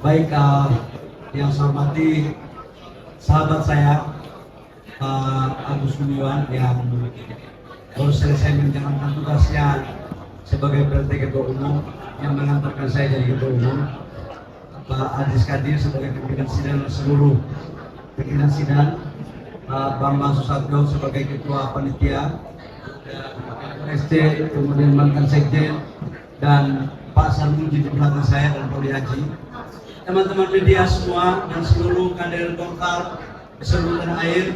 Baik, yang saya hormati sahabat saya Agus Gumiwang yang baru selesai menjalankan tugasnya sebagai PLT Ketua Umum yang mengantarkan saya jadi Ketua Umum, Pak Adis Kadir sebagai pimpinan sidang seluruh pimpinan sidang, Bambang Susatyo sebagai Ketua Panitia, SC, kemudian mantan Sekjen, dan Pak Sarmuji di belakang saya dan Pak Haji, teman-teman media semua dan seluruh kader Golkar di seluruh tanah air.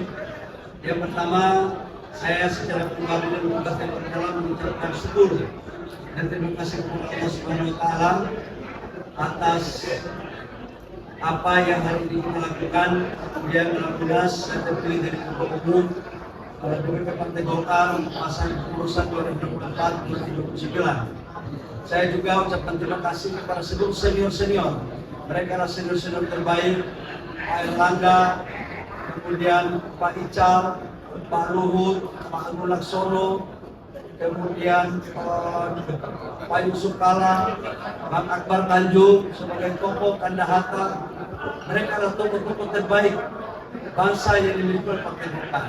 Yang pertama, saya secara pribadi dan tugas yang berjalan mengucapkan syukur dan terima kasih kepada Allah Subhanahu wa Ta'ala atas apa yang hari ini kita lakukan. Kemudian alhamdulillah saya terpilih dari Ketua Umum DPP Partai Golkar masa urusan 2024-2029. Saya juga ucapkan terima kasih kepada seluruh senior-senior, mereka adalah senior-senior terbaik, Pak Erlangga, kemudian Pak Ical, Pak Luhut, Pak Agung Laksono, kemudian Pak Yusuf Kala, Bang Akbar Tanjung sebagai tokoh Kandahata. Mereka adalah tokoh-tokoh terbaik bangsa yang dimiliki oleh Partai Golkar.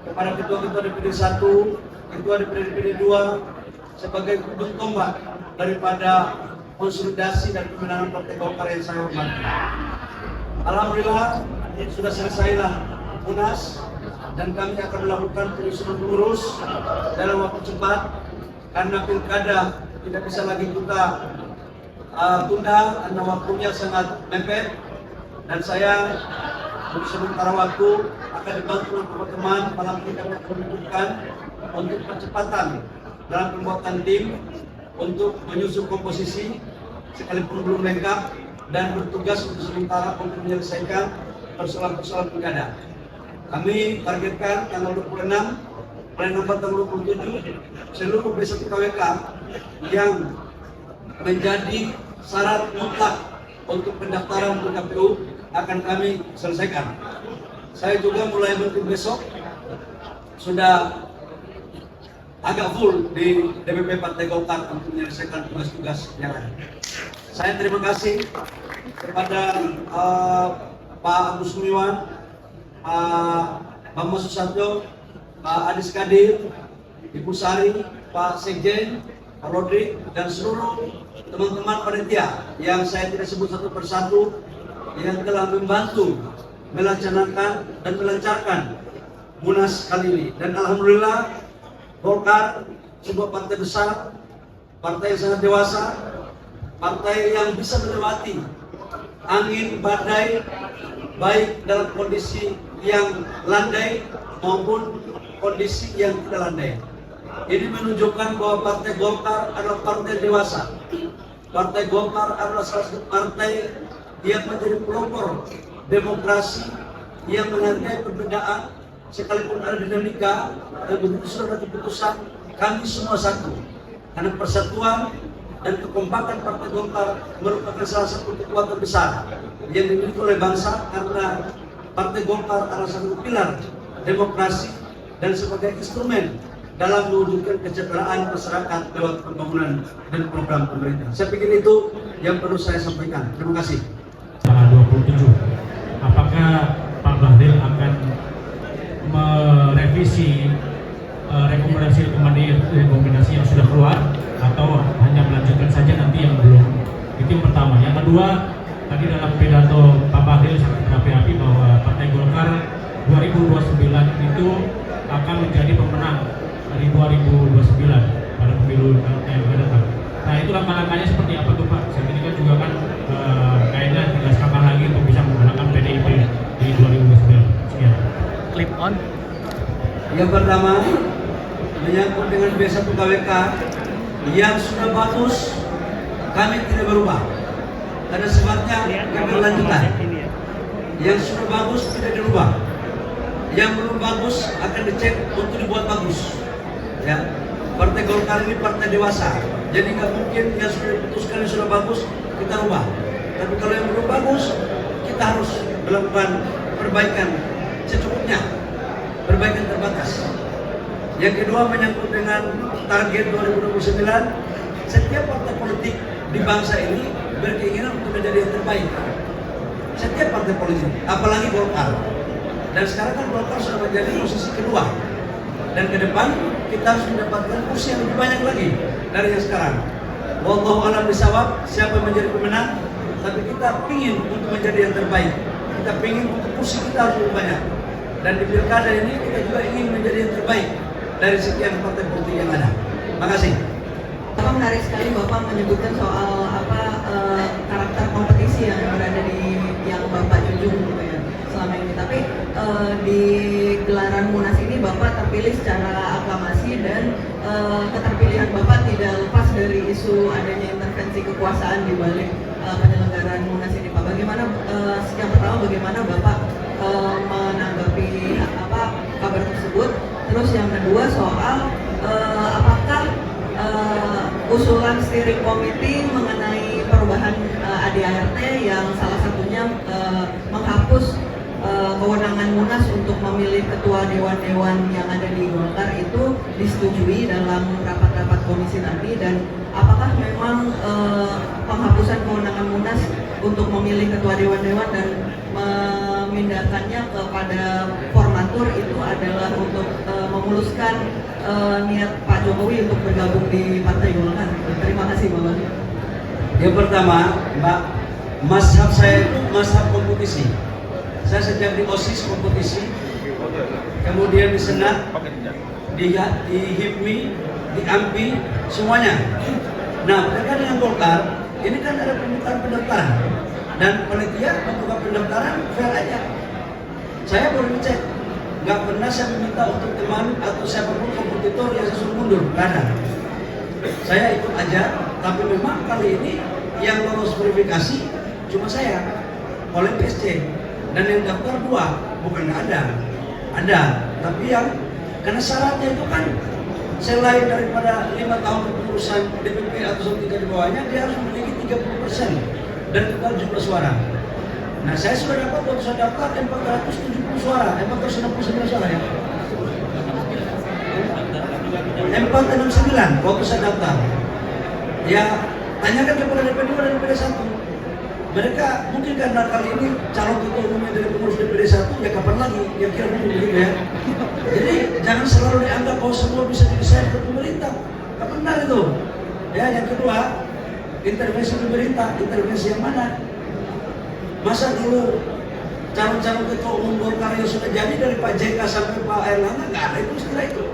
Kepada ketua-ketua DPD 1, ketua DPD 2 sebagai ujung tombak daripada konsolidasi dan kemenangan Partai Golkar yang saya hormati. Alhamdulillah sudah selesailah Munas dan kami akan melakukan penyusunan pengurus dalam waktu cepat karena pilkada tidak bisa lagi kita tunda karena waktunya sangat mepet, dan saya untuk sementara waktu akan dibantu teman-teman malam kita menentukan untuk percepatan dalam pembuatan tim untuk menyusun komposisi sekalipun belum lengkap dan bertugas untuk sementara untuk menyelesaikan persoalan-persoalan pilkada. Kami targetkan tanggal 26, paling lambat tanggal 27, seluruh B1 KWK yang menjadi syarat mutlak untuk pendaftaran ke KPU akan kami selesaikan. Saya juga mulai bentuk besok sudah agak full di DPP Partai Golkar untuk menyelesaikan tugas-tugas yang ada. Saya terima kasih kepada Pak Agus Gumiwang, Pak Bambang Susatyo, Pak Adis Kadir, Ibu Sari, Pak Sekjen, Pak Rodrik, dan seluruh teman-teman panitia yang saya tidak sebut satu persatu yang telah membantu melaksanakan dan melancarkan Munas kali ini. Dan alhamdulillah Golkar sebuah partai besar, partai yang sangat dewasa, partai yang bisa melewati angin badai baik dalam kondisi yang landai maupun kondisi yang tidak landai. Ini menunjukkan bahwa Partai Golkar adalah partai dewasa. Partai Golkar adalah salah satu partai yang menjadi pelopor demokrasi, yang menghargai perbedaan sekalipun ada dinamika, dan begitu sudah ada keputusan kami semua satu. Karena persatuan dan kekompakan Partai Golkar merupakan salah satu kekuatan besar yang dimiliki oleh bangsa, karena Partai Golkar adalah satu pilar demokrasi dan sebagai instrumen dalam mewujudkan kesejahteraan masyarakat lewat pembangunan dan program pemerintah. Saya pikir itu yang perlu saya sampaikan. Terima kasih. 27. Apakah Pak Bahlil akan merevisi rekomendasi yang sudah keluar atau hanya melanjutkan saja nanti yang belum? Itu yang pertama. Yang kedua, tadi dalam pidato Pak Bahlil sangat berapi-api bahwa Partai Golkar 2029 itu akan menjadi pemenang dari 2029 pada pemilu yang akan datang. Nah, itu langkah-langkahnya seperti apa tuh Pak? Saya ini kan juga kan kayaknya tinggal kapan lagi untuk bisa menggunakan PDIP di 2029. Sekian. Clip on. Yang pertama menyangkut dengan B1 KWK yang sudah bagus, kami tidak berubah. Ada sebabnya yang berlanjutan. Yang sudah bagus tidak dirubah. Yang belum bagus akan dicek untuk dibuat bagus. Ya, Partai Golkar ini partai dewasa. Jadi nggak mungkin yang sudah diputuskan yang sudah bagus kita rubah. Tapi kalau yang belum bagus, kita harus melakukan perbaikan secukupnya, perbaikan terbatas. Yang kedua menyangkut dengan target 2029, setiap partai politik di bangsa ini berkeinginan untuk menjadi yang terbaik. Setiap partai politik, apalagi Golkar. Dan sekarang kan Golkar sudah menjadi posisi kedua. Dan ke depan kita harus mendapatkan kursi yang lebih banyak lagi dari yang sekarang. Wallahu a'lam bishawab, siapa yang menjadi pemenang, tapi kita pingin untuk menjadi yang terbaik. Kita pingin untuk kursi kita harus lebih banyak. Dan di pilkada ini kita juga ingin menjadi yang terbaik dari sekian partai politik yang ada. Makasih. Bapak menarik sekali Bapak menyebutkan soal karakter kompetisi yang berada di yang Bapak junjung gitu ya selama ini. Tapi di gelaran Munas ini Bapak terpilih secara aklamasi dan keterpilihan Bapak tidak lepas dari isu adanya intervensi kekuasaan di balik penyelenggaraan Munas ini Pak. Bagaimana yang pertama bagaimana Bapak menanggapi kabar tersebut? Terus yang kedua soal apakah usulan steering committee mengenai perubahan ADART yang salah satunya menghapus kewenangan Munas untuk memilih ketua dewan-dewan yang ada di Golkar itu disetujui dalam rapat-rapat komisi nanti, dan apakah memang penghapusan kewenangan Munas untuk memilih ketua dewan-dewan dan memindahkannya kepada formatur itu adalah untuk memuluskan niat Pak Jokowi untuk bergabung di Partai Golkar. Terima kasih Bapak. Yang pertama, Mbak, mazhab saya itu mazhab kompetisi. Saya sejak di OSIS kompetisi, kemudian di Senat, di HIPMI, di AMPI, semuanya. Nah, berkaitan dengan Golkar, ini kan ada pembukaan pendaftaran dan panitia membuka pendaftaran fair aja. Saya baru dicek, nggak pernah saya meminta untuk teman atau siapapun kompetitor yang suruh mundur, nggak ada. Saya ikut aja, tapi memang kali ini yang lolos verifikasi cuma saya oleh PSC. Dan yang daftar 2, bukan nggak ada, tapi yang karena syaratnya itu kan selain daripada 5 tahun kepengurusan DPP atau 3 di bawahnya, dia harus memiliki 30% dan total jumlah suara. Nah, saya sudah dapat waktu saya daftar 470 suara, 469 suara ya. 469 waktu saya daftar. Ya, tanyakan kepada DPD 2 dan DPD 1. Mereka mungkin karena kali ini calon ketua umumnya dari pengurus DPD 1, ya kapan lagi yang kira begitu ya. Jadi jangan selalu dianggap bahwa semua bisa didesain ke pemerintah. Gak benar itu. Ya, yang kedua, intervensi pemerintah, intervensi yang mana? Masa dulu calon-calon ketua umum Golkar yang sudah jadi dari Pak JK sampai Pak Erlangga, nggak ada itu istilah itu.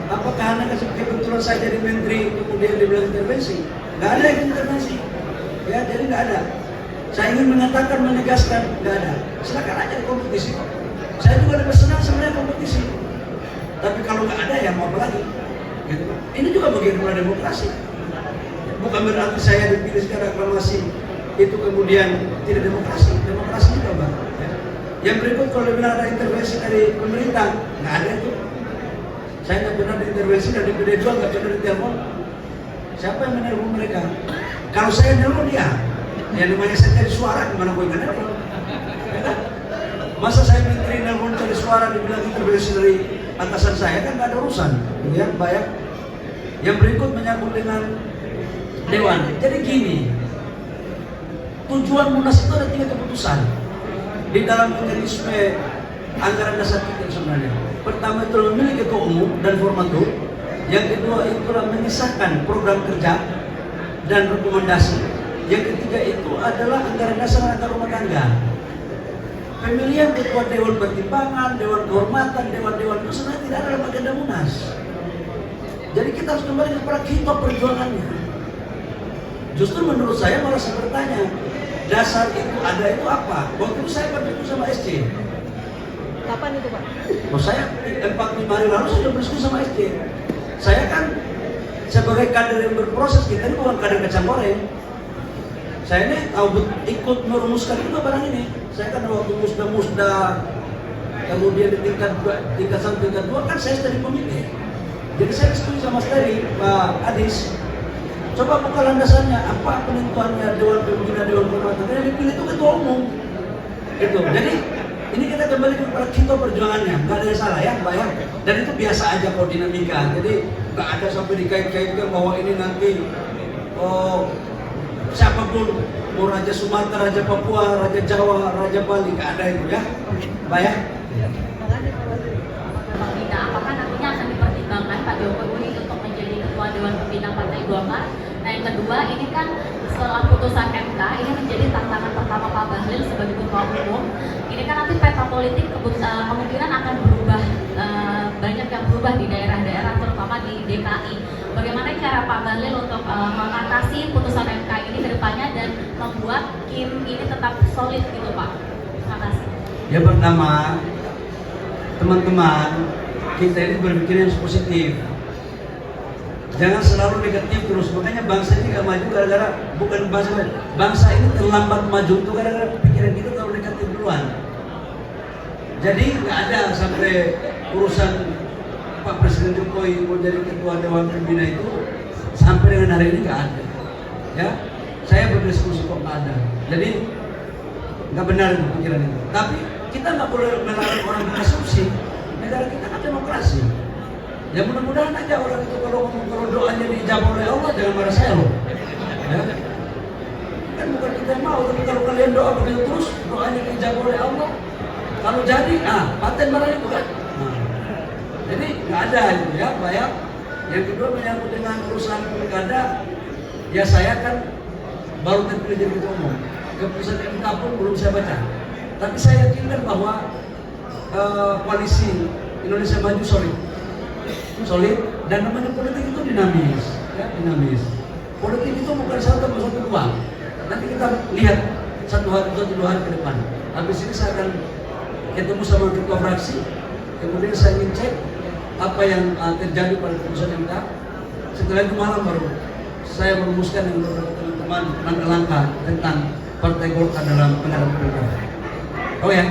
Apakah karena kebetulan saya jadi menteri kemudian dibilang intervensi? Nggak ada yang intervensi. Ya, jadi nggak ada. Saya ingin mengatakan, menegaskan, nggak ada. Silakan aja di kompetisi. Saya juga lebih senang sebenarnya kompetisi. Tapi kalau nggak ada, ya mau apa lagi? Gitu. Ini juga bagian dari demokrasi. Bukan berarti saya dipilih secara aklamasi itu kemudian tidak demokrasi. Demokrasi juga, Bang. Ya. Yang berikut, kalau benar ada intervensi dari pemerintah, nggak ada itu. Saya nggak pernah diintervensi dari DPD juga, nggak pernah ditelepon. Siapa yang menelpon mereka? Kalau saya nelpon dia, yang namanya saya cari suara, gimana gue nggak nelpon? Masa saya menteri nelpon cari suara dibilang intervensi dari atasan saya, kan nggak ada urusan, ya, bayar. Yang berikut menyambut dengan dewan. Jadi gini, tujuan Munas itu ada 3 keputusan di dalam mekanisme anggaran dasar kita sebenarnya. Pertama itu memilih ketua umum dan formatur. Yang kedua itu mengisahkan program kerja dan rekomendasi. Yang ketiga itu adalah anggaran dasar anggaran rumah tangga. Pemilihan ketua dewan pertimbangan, dewan kehormatan, dewan-dewan itu sebenarnya tidak ada dalam agenda Munas. Jadi kita harus kembali kepada kita perjuangannya. Justru menurut saya malah saya bertanya, dasar itu ada itu apa? Waktu itu saya berdiskusi sama SC. Kapan itu Pak? Oh, saya 4-5 hari lalu sudah berdiskusi sama SC. Saya kan sebagai kader yang berproses, kita ini bukan kader kacang goreng. Saya ini tahu ikut merumuskan juga barang ini. Saya kan waktu musda, kemudian di tingkat 1, tingkat 2 kan saya dari pemilih. Jadi saya setuju sama sekali Pak Adis. Coba buka landasannya, apa penentuannya Dewan Pembina, Dewan Kehormatan. Yang dipilih itu ketua umum. Gitu. Jadi ini kita kembali kepada kita perjuangannya, nggak ada yang salah ya, Mbak ya. Dan itu biasa aja kalau dinamika. Jadi nggak ada sampai dikait-kaitkan bahwa ini nanti siapapun, mau Raja Sumatera, Raja Papua, Raja Jawa, Raja Bali, nggak ada itu ya, Pak ya. Bang Dina, apakah nantinya akan dipertimbangkan Pak Jokowi untuk menjadi Ketua Dewan Pembina Partai Golkar? Nah yang kedua, ini kan setelah putusan MK, ini menjadi tantangan pertama Pak Bahlil sebagai Ketua Umum. Ini kan nanti peta politik kemungkinan akan berubah, banyak yang berubah di daerah-daerah, terutama di DKI. Bagaimana cara Pak Bahlil untuk mengatasi putusan MK ini ke depannya dan membuat Kim ini tetap solid gitu Pak? Terima kasih. Ya pertama, teman-teman, kita ini berpikir yang positif. Jangan selalu negatif terus. Makanya bangsa ini gak maju gara-gara bukan bangsa ini terlambat maju itu gara-gara pikiran kita terlalu negatif duluan. Jadi nggak ada sampai urusan Pak Presiden Jokowi mau jadi Ketua Dewan Pembina itu sampai dengan hari ini nggak ada. Ya, saya berdiskusi kok nggak ada. Jadi nggak benar itu pikiran itu. Tapi kita nggak boleh melarang orang berasumsi. Negara kita kan demokrasi. Ya mudah-mudahan aja orang itu kalau doanya diijabah oleh Allah, jangan marah saya loh. Ya. Kan bukan kita yang mau, tapi kalau kalian doa begitu terus, doanya diijabah oleh Allah. Kalau jadi, paten marah itu kan. Nah, jadi nggak ada itu ya, Pak ya. Yang kedua menyangkut dengan urusan pilkada, ya saya kan baru terpilih jadi ketua umum. Keputusan MK pun belum saya baca. Tapi saya yakinkan bahwa koalisi Indonesia Maju solid dan namanya politik itu dinamis, ya dinamis. Politik itu bukan satu dua. Nanti kita lihat satu dua hari ke depan. Habis ini saya akan ketemu sama ketua fraksi, kemudian saya ingin cek apa yang terjadi pada keputusan MK. Setelah itu malam baru saya merumuskan dengan beberapa teman-teman langkah-langkah tentang Partai Golkar dalam pengadaan pilkada. Oh ya.